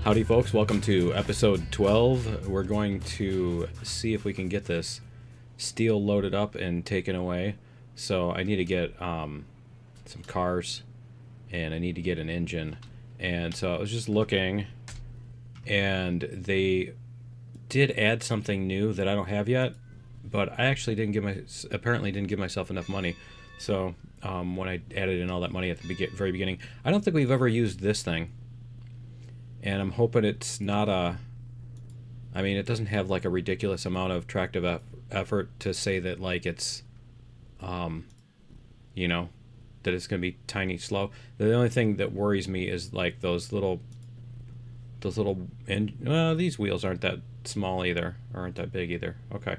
Howdy folks, welcome to episode 12. We're going to see if we can get this steel loaded up and taken away. So I need to get some cars and I need to get an engine. And so I was just looking and they did add something new that I don't have yet, but I actually apparently didn't give myself enough money. So when I added in all that money at the very beginning, I don't think we've ever used this thing. And I'm hoping it's not I mean, it doesn't have like a ridiculous amount of tractive effort to say that like it's, you know, that it's going to be tiny slow. The only thing that worries me is like these wheels aren't that small either, or aren't that big either. Okay.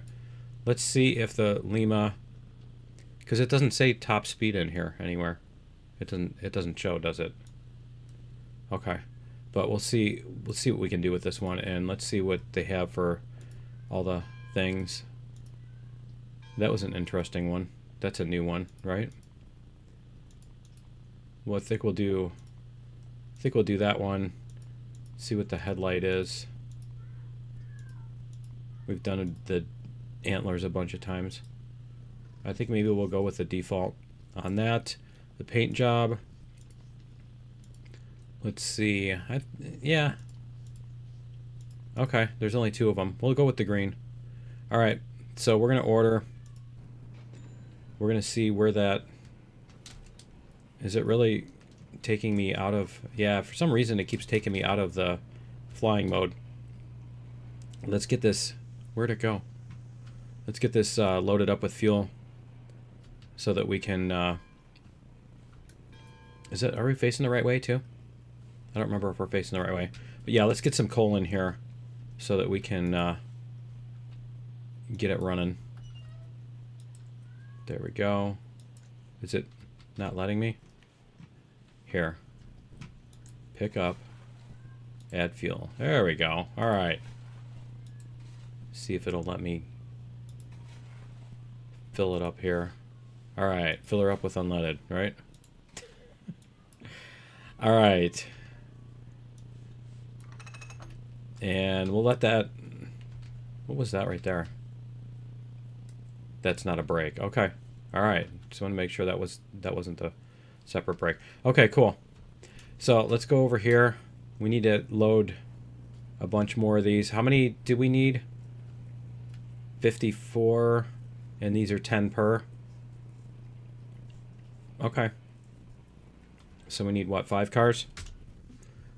Let's see if the Lima, because it doesn't say top speed in here anywhere. It doesn't show, does it? Okay. But we'll see what we can do with this one, and let's see what they have for all the things. That was an interesting one. That's a new one, right? Well, I think we'll do that one. See what the headlight is. We've done the antlers a bunch of times. I think maybe we'll go with the default on that. The paint job. Let's see. Yeah. Okay, there's only two of them. We'll go with the green. All right, so we're going to order. We're going to see where that... Is it really taking me out of... Yeah, for some reason it keeps taking me out of the flying mode. Let's get this... Where'd it go? Let's get this loaded up with fuel so that we can... Are we facing the right way too? I don't remember if we're facing the right way. But yeah, let's get some coal in here so that we can get it running. There we go. Is it not letting me? Here. Pick up. Add fuel. There we go. All right. See if it'll let me fill it up here. All right. Fill her up with unleaded, right? All right. And we'll let that... What was that right there? That's not a brake. Okay. All right. Just want to make sure that wasn't a separate brake. Okay, cool. So let's go over here. We need to load a bunch more of these. How many do we need? 54. And these are 10 per. Okay. So we need, what, 5 cars?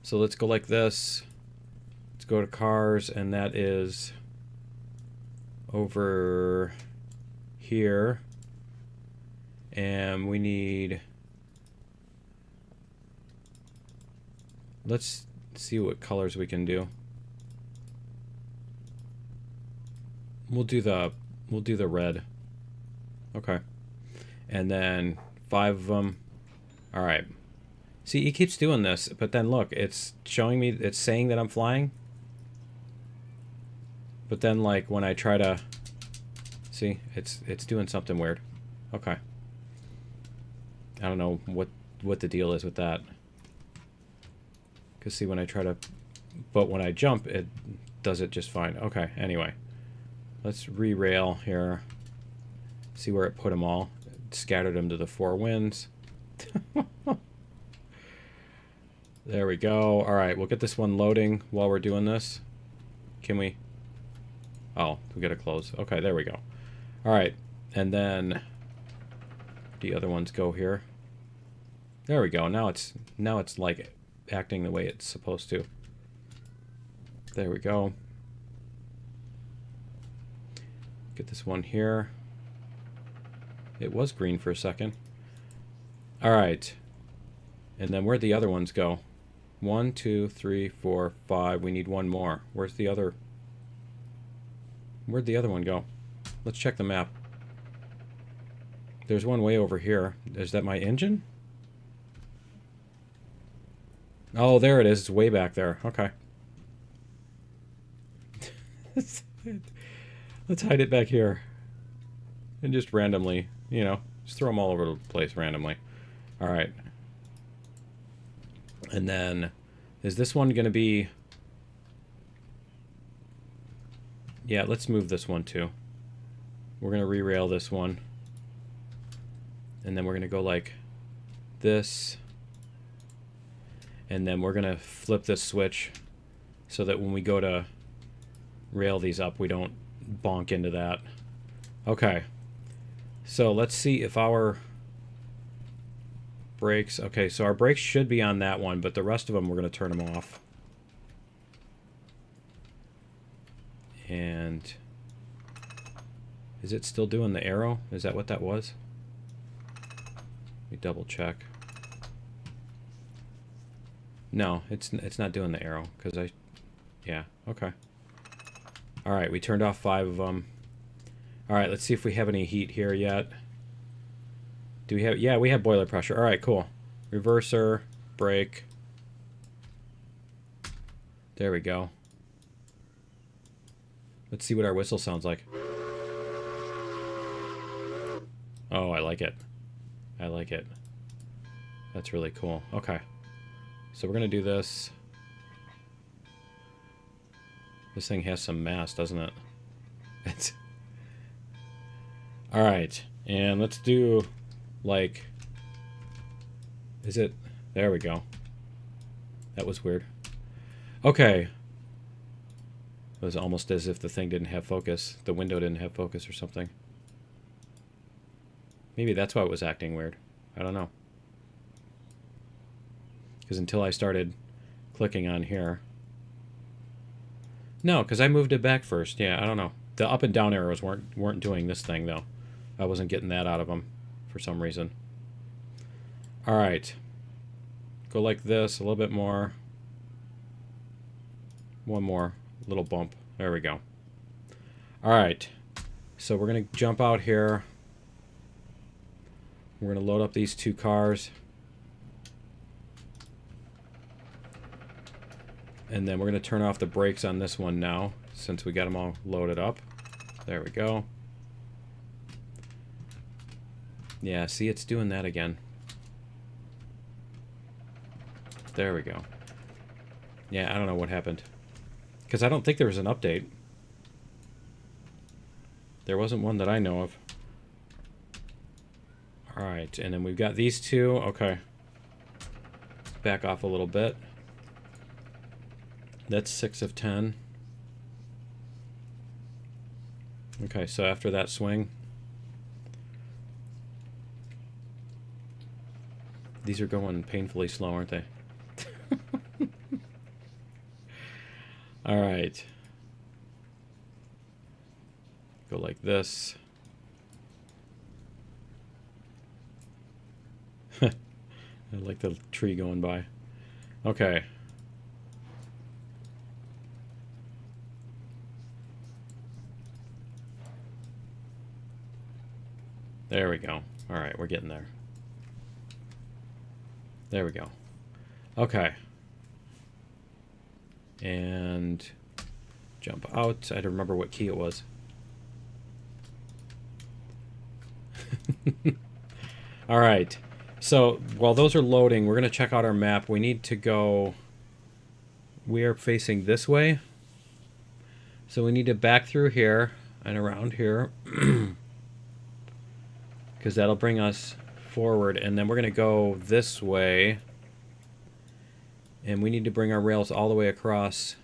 So let's go like this. Let's go to cars, and that is over here. And we need... Let's see what colors we can do. We'll do the red. Okay. And then 5 of them. All right. See, he keeps doing this, but then look, it's showing me, it's saying that I'm flying. But then, like, when I try to... See, it's doing something weird. Okay. I don't know what the deal is with that. Because, see, when I try to... But when I jump, it does it just fine. Okay, anyway. Let's re-rail here. See where it put them all. It scattered them to the 4 winds. There we go. All right, we'll get this one loading while we're doing this. Can we... Oh, we gotta close. Okay, there we go. All right, and then the other ones go here. There we go. Now it's like acting the way it's supposed to. There we go. Get this one here. It was green for a second. All right, and then where'd the other ones go? 1, 2, 3, 4, 5. We need one more. Where's the other? Where'd the other one go? Let's check the map. There's one way over here. Is that my engine? Oh, there it is. It's way back there. Okay. Let's hide it back here. And just randomly, you know, just throw them all over the place randomly. All right. And then, is this one going to be Yeah, let's move this one too. We're going to re-rail this one. And then we're going to go like this. And then we're going to flip this switch so that when we go to rail these up, we don't bonk into that. Okay. So let's see if our brakes... Okay, so our brakes should be on that one, but the rest of them, we're going to turn them off. And... Is it still doing the arrow? Is that what that was? Let me double check. No, it's not doing the arrow, because I... Yeah, okay. Alright, we turned off 5 of them. Alright, let's see if we have any heat here yet. Do we have... Yeah, we have boiler pressure. Alright, cool. Reverser, brake. There we go. Let's see what our whistle sounds like. Oh, I like it. I like it. That's really cool. Okay. So we're going to do this. This thing has some mass, doesn't it? It's... Alright. And let's do, like... Is it... There we go. That was weird. Okay. It was almost as if the thing didn't have focus. The window didn't have focus or something. Maybe that's why it was acting weird. I don't know. Because until I started clicking on here... No, because I moved it back first. Yeah, I don't know. The up and down arrows weren't doing this thing, though. I wasn't getting that out of them for some reason. Alright. Go like this, a little bit more. One more. Little bump. There we go. Alright. So we're going to jump out here. We're going to load up these 2 cars. And then we're going to turn off the brakes on this one now, since we got them all loaded up. There we go. Yeah, see, it's doing that again. There we go. Yeah, I don't know what happened. Because I don't think there was an update. There wasn't one that I know of. Alright, and then we've got these 2. Okay. Back off a little bit. That's 6 of 10. Okay, so after that swing... These are going painfully slow, aren't they? Alright. Go like this. I like the tree going by. Okay. There we go. Alright, we're getting there. There we go. Okay. And jump out. I don't remember what key it was. Alright. So, while those are loading, we're going to check out our map. We need to go... We are facing this way. So we need to back through here and around here. Because that'll bring us forward. And then we're going to go this way. And we need to bring our rails all the way across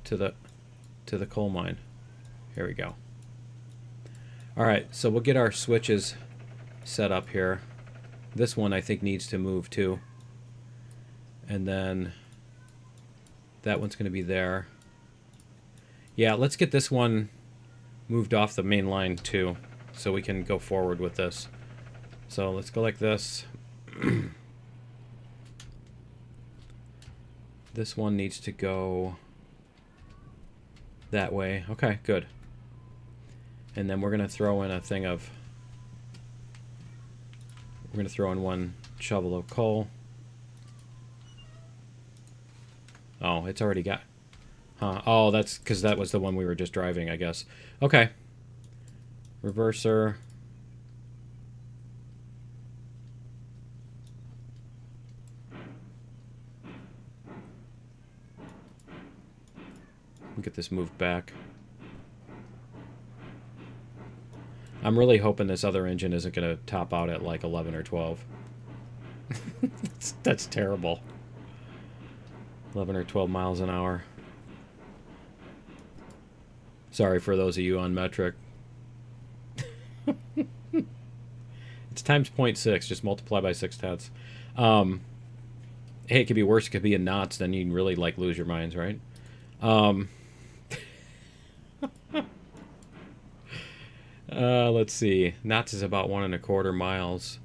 to the coal mine. Here we go. Alright, so we'll get our switches set up here. This one I think needs to move too. And then that one's going to be there. Yeah, let's get this one moved off the main line too, so we can go forward with this. So let's go like this. This one needs to go that way. Okay, good. And then we're going to throw in a thing of... We're going to throw in 1 shovel of coal. Oh, it's already got... Huh. Oh, that's because that was the one we were just driving, I guess. Okay. Reverser. Get this moved back. I'm really hoping this other engine isn't going to top out at like 11 or 12. That's terrible. 11 or 12 miles an hour. Sorry for those of you on metric. It's times 0.6. Just multiply by 6/10. Hey, it could be worse. It could be in knots. Then you really like lose your minds, right? Let's see. Knots is about 1.25 miles.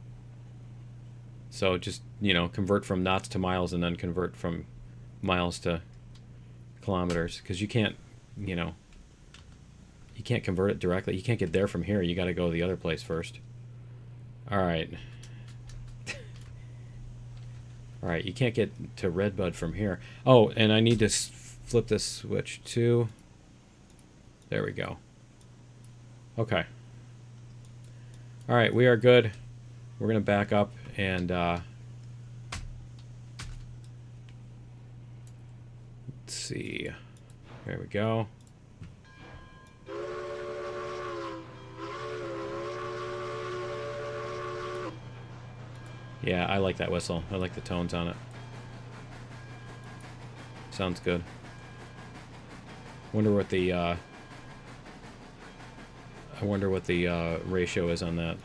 So just, you know, convert from knots to miles and then convert from miles to kilometers. Because you can't, you know, you can't convert it directly. You can't get there from here. You got to go the other place first. All right. All right, you can't get to Redbud from here. Oh, and I need to flip this switch too. There we go. Okay. All right, we are good. We're going to back up and let's see. There we go. Yeah, I like that whistle. I like the tones on it. Sounds good. Wonder what the ratio is on that.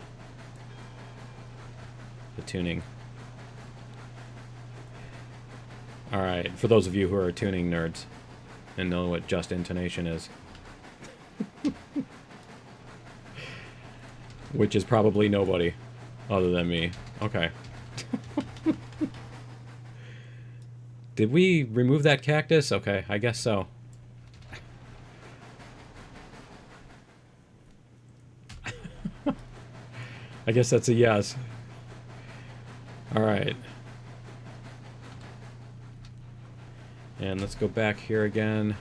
The tuning. All right, for those of you who are tuning nerds and know what just intonation is, which is probably nobody other than me. Okay. Did we remove that cactus? Okay, I guess so. I guess that's a yes. All right. And let's go back here again.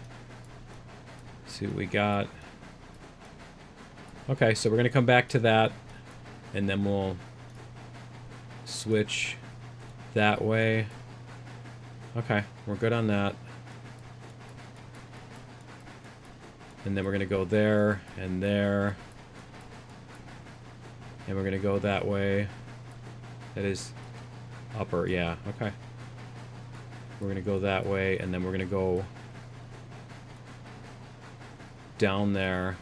See what we got. Okay, so we're going to come back to that, and then we'll switch that way. Okay, we're good on that. And then we're going to go there and there. And we're going to go that way. That is upper, yeah, okay. We're going to go that way, and then we're going to go down there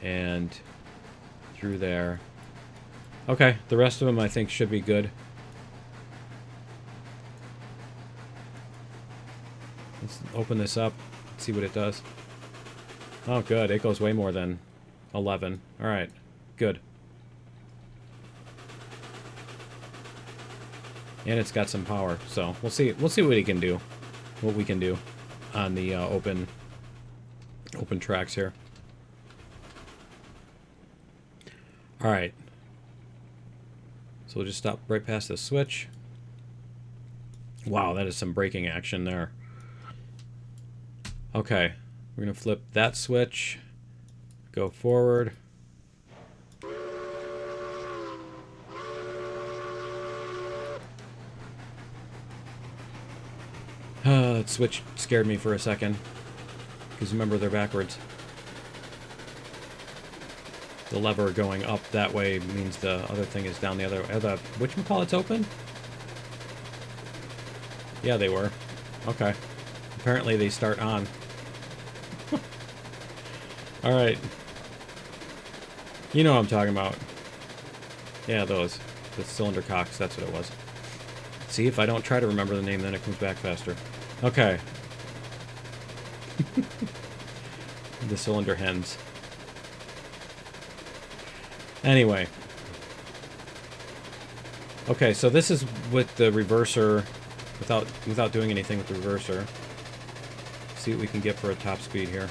and through there. Okay, the rest of them I think should be good. Let's open this up, see what it does. Oh, good. It goes way more than 11. All right, good. And it's got some power, so we'll see. We'll see what it can do. What we can do on the open tracks here. All right. So we'll just stop right past the switch. Wow, that is some braking action there. Okay, we're gonna flip that switch, go forward. That switch scared me for a second, because remember they're backwards. The lever going up that way means the other thing is down the other way. Whatchamacallit's open? Yeah, they were. Okay. Apparently they start on. Alright. You know what I'm talking about. Yeah, those. The cylinder cocks, that's what it was. See, if I don't try to remember the name, then it comes back faster. Okay. The cylinder hens. Anyway. Okay, so this is with the reverser, without doing anything with the reverser. See what we can get for a top speed here.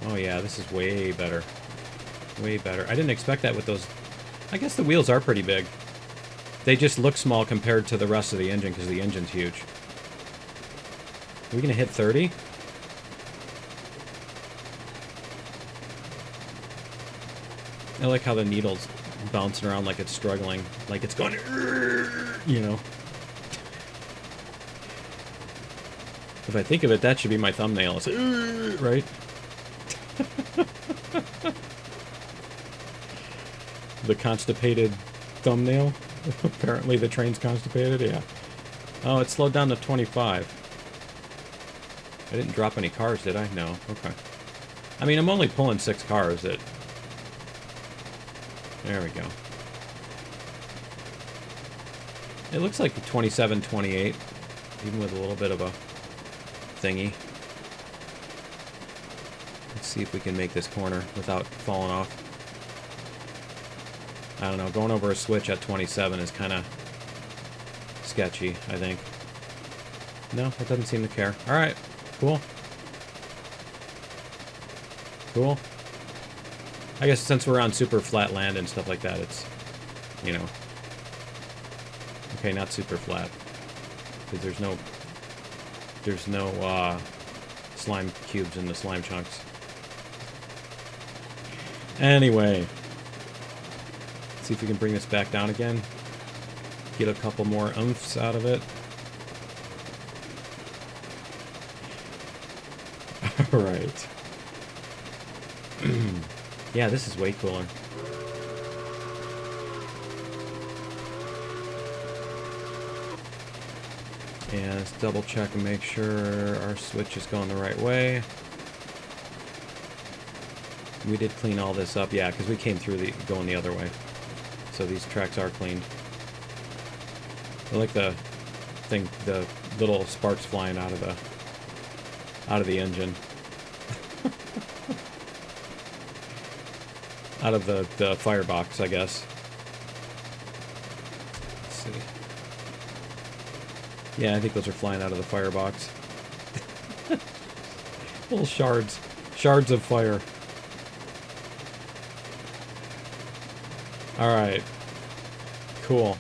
Oh yeah, this is way better. Way better. I didn't expect that with those. I guess the wheels are pretty big. They just look small compared to the rest of the engine because the engine's huge. Are we going to hit 30? I like how the needle's bouncing around like it's struggling. Like it's going, you know. If I think of it, that should be my thumbnail. It's, right? The constipated thumbnail. Apparently the train's constipated, yeah. Oh, it slowed down to 25. I didn't drop any cars, did I? No. Okay. I mean, I'm only pulling 6 cars. There we go. It looks like 27, 28, even with a little bit of a thingy. Let's see if we can make this corner without falling off. I don't know, going over a switch at 27 is kind of sketchy, I think. No, it doesn't seem to care. Alright, cool. Cool. I guess since we're on super flat land and stuff like that, it's, you know... Okay, not super flat. Because there's no slime cubes in the slime chunks. Anyway. Let's see if we can bring this back down again. Get a couple more oomphes out of it. Alright. Yeah, this is way cooler. And let's double check and make sure our switch is going the right way. We did clean all this up, yeah, because we came through going the other way. So these tracks are cleaned. I like the thing, the little sparks flying out of the engine. Out of the firebox, I guess. Let's see. Yeah, I think those are flying out of the firebox. Little shards of fire. Alright. Cool.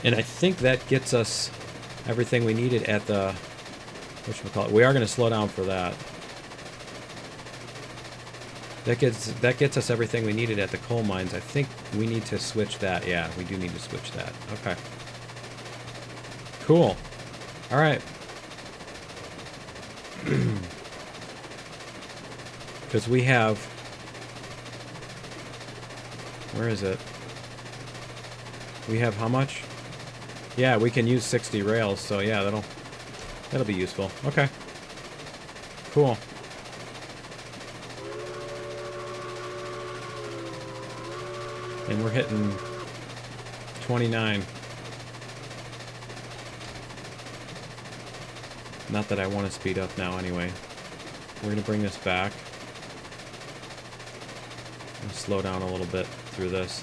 And I think that gets us everything we needed at the... whatchamacallit. We are going to slow down for that. That gets us everything we needed at the coal mines. I think we need to switch that. Yeah, we do need to switch that. Okay. Cool. Alright. Because we have... Where is it? We have how much? Yeah, we can use 60 rails, so yeah, that'll be useful. Okay. Cool. And we're hitting 29. Not that I want to speed up now anyway. We're going to bring this back. And slow down a little bit through this.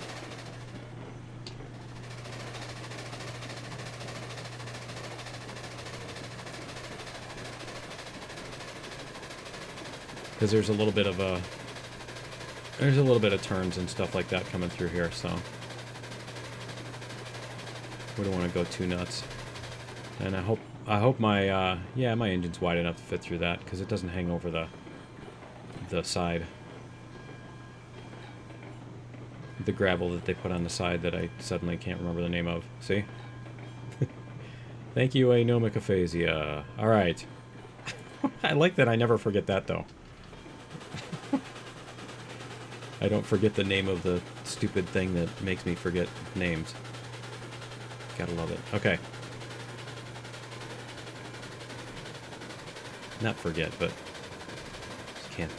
Because there's a little bit of turns and stuff like that coming through here, so we don't want to go too nuts. And I hope my yeah, my engine's wide enough to fit through that, because it doesn't hang over the side. The gravel that they put on the side that I suddenly can't remember the name of. See? Thank you, Anomicaphasia. Alright. I like that I never forget that, though. I don't forget the name of the stupid thing that makes me forget names. Gotta love it. Okay. Not forget, but just can't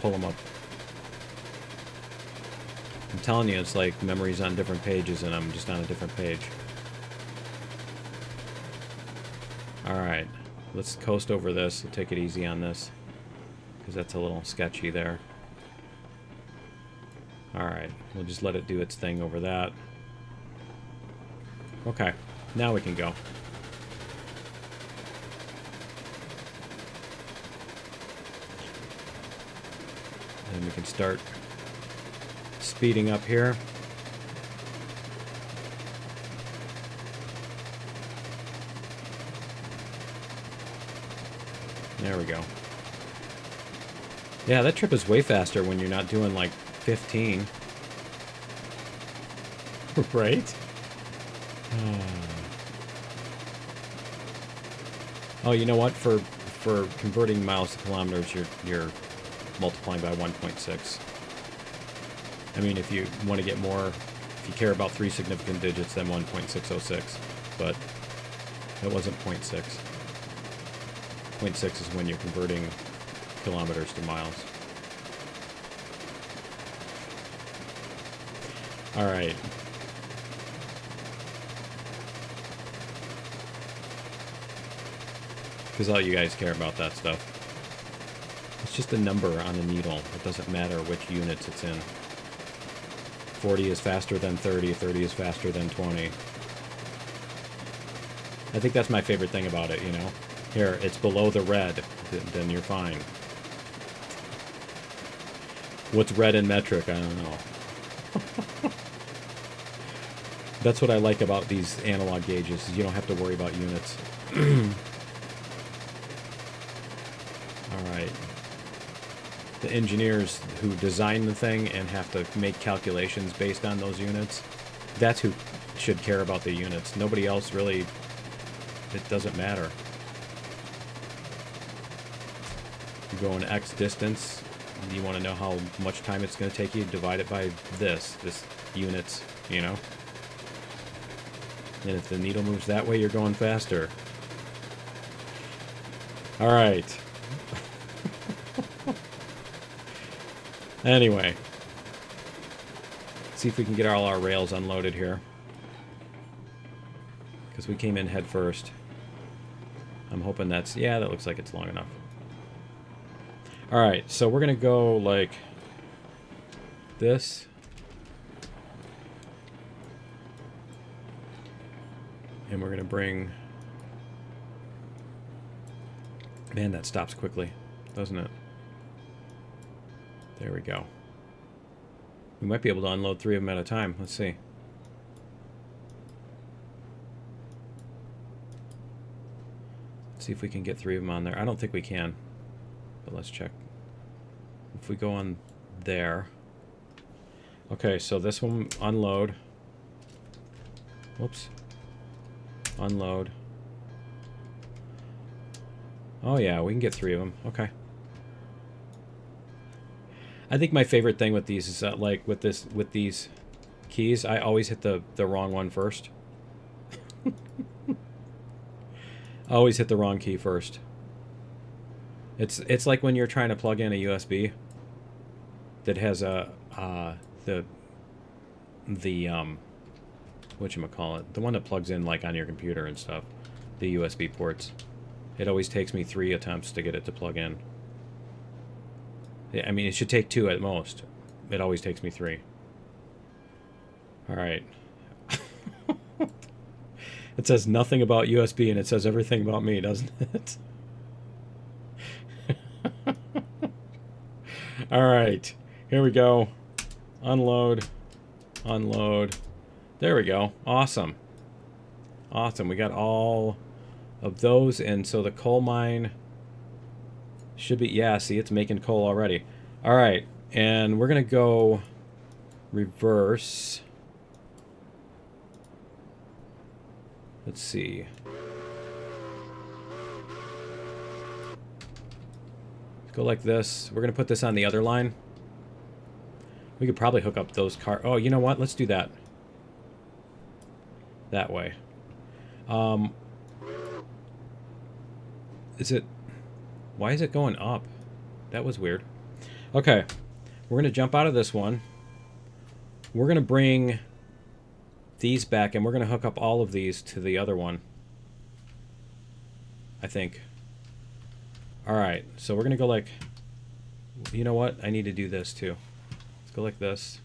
pull them up. I'm telling you, it's like memories on different pages, and I'm just on a different page. Alright. Let's coast over this. We'll take it easy on this, because that's a little sketchy there. Alright. We'll just let it do its thing over that. Okay. Now we can go. And we can start speeding up here. There we go. Yeah, that trip is way faster when you're not doing like 15. Right? Oh, you know what? For converting miles to kilometers, you're multiplying by 1.6. I mean, if you want to get more, if you care about 3 significant digits, then 1.606. But that wasn't 0.6. 0.6 is when you're converting kilometers to miles. All right. Because all you guys care about that stuff. It's just a number on a needle. It doesn't matter which units it's in. 40 is faster than 30. 30 is faster than 20. I think that's my favorite thing about it, you know? Here, it's below the red. Then you're fine. What's red in metric? I don't know. That's what I like about these analog gauges, is you don't have to worry about units. Alright. The engineers who design the thing and have to make calculations based on those units, that's who should care about the units. Nobody else really, it doesn't matter. You go an X distance, you want to know how much time it's going to take you, divide it by this units, you know? And if the needle moves that way, you're going faster. Alright. Anyway. See if we can get all our rails unloaded here. Because we came in head first. I'm hoping that's... yeah, that looks like it's long enough. Alright, so we're going to go like this. And we're going to bring... man, that stops quickly, doesn't it? There we go. We might be able to unload 3 of them at a time. Let's see. Let's see if we can get 3 of them on there. I don't think we can. But let's check. If we go on there. Okay, so this one, unload. Whoops. Unload. Oh yeah, we can get 3 of them. Okay. I think my favorite thing with these is that, like, with these keys, I always hit the wrong one first. I always hit the wrong key first. It's like when you're trying to plug in a USB that has a the whatchamacallit, the one that plugs in like on your computer and stuff, the USB ports. It always takes me 3 attempts to get it to plug in. I mean, it should take 2 at most. It always takes me 3. Alright. It says nothing about USB and it says everything about me, doesn't it? Alright. Here we go. Unload. Unload. There we go. Awesome. Awesome. We got all of those, and so the coal mine should be... yeah, see, it's making coal already. Alright, and we're going to go reverse. Let's see. Let's go like this. We're going to put this on the other line. We could probably hook up those car... oh, you know what? Let's do that. That way. Is it... why is it going up? That was weird. Okay. We're going to jump out of this one. We're going to bring these back, and we're going to hook up all of these to the other one. I think. Alright. So we're going to go like... you know what? I need to do this too. Let's go like this.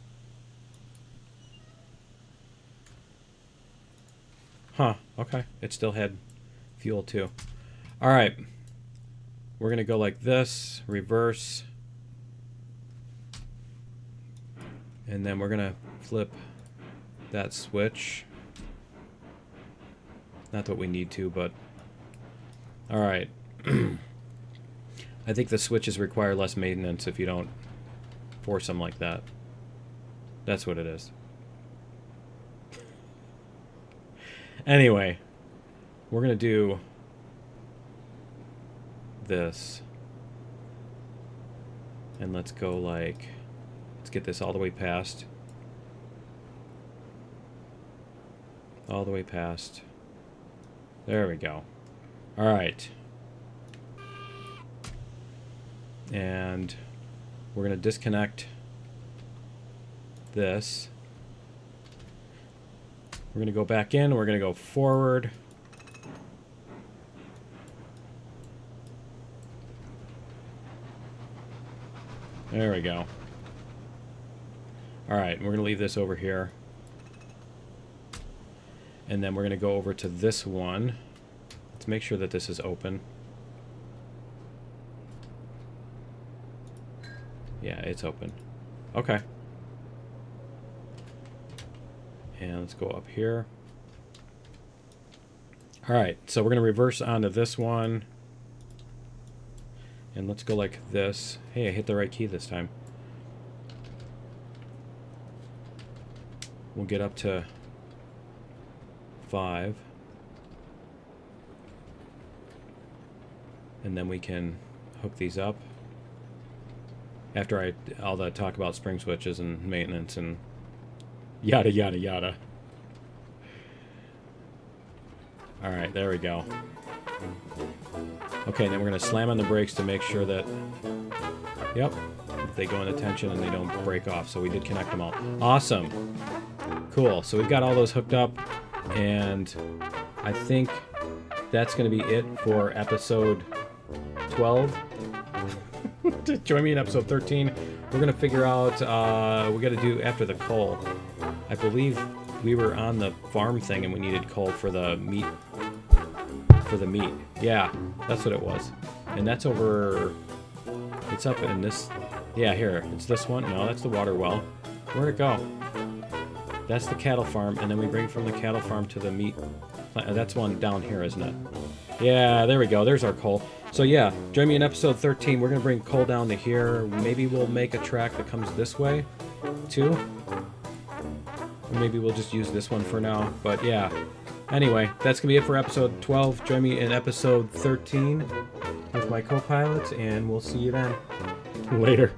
Huh. Okay. It still had fuel too. Alright. We're going to go like this. Reverse. And then we're going to flip that switch. Not that we need to, but... alright. I think the switches require less maintenance if you don't force them like that. That's what it is. Anyway, we're going to do this. And let's go like, let's get this all the way past. All the way past. There we go. All right. And we're going to disconnect this. We're going to go back in. We're going to go forward. There we go. All right, we're going to leave this over here. And then we're going to go over to this one. Let's make sure that this is open. Yeah, it's open. Okay. And let's go up here. All right, so we're going to reverse onto this one. And let's go like this. Hey, I hit the right key this time. We'll get up to 5. And then we can hook these up. After all that talk about spring switches and maintenance and yada, yada, yada. All right, there we go. Okay, then we're going to slam on the brakes to make sure that, yep, they go into tension and they don't break off. So we did connect them all. Awesome. Cool. So we've got all those hooked up, and I think that's going to be it for episode 12. Join me in episode 13. We're going to figure out, we got to do after the coal. I believe we were on the farm thing and we needed coal for the meat. Yeah, that's what it was. And that's over, it's up in this, yeah, here. It's this one. No, that's the water well. Where'd it go? That's the cattle farm, and then we bring from the cattle farm to the meat plant. That's one down here, isn't it? Yeah, there we go. There's our coal. So yeah, join me in episode 13. We're going to bring coal down to here. Maybe we'll make a track that comes this way, too. Or maybe we'll just use this one for now. But yeah. Anyway, that's going to be it for episode 12. Join me in episode 13 with my co-pilots, and we'll see you then. Later.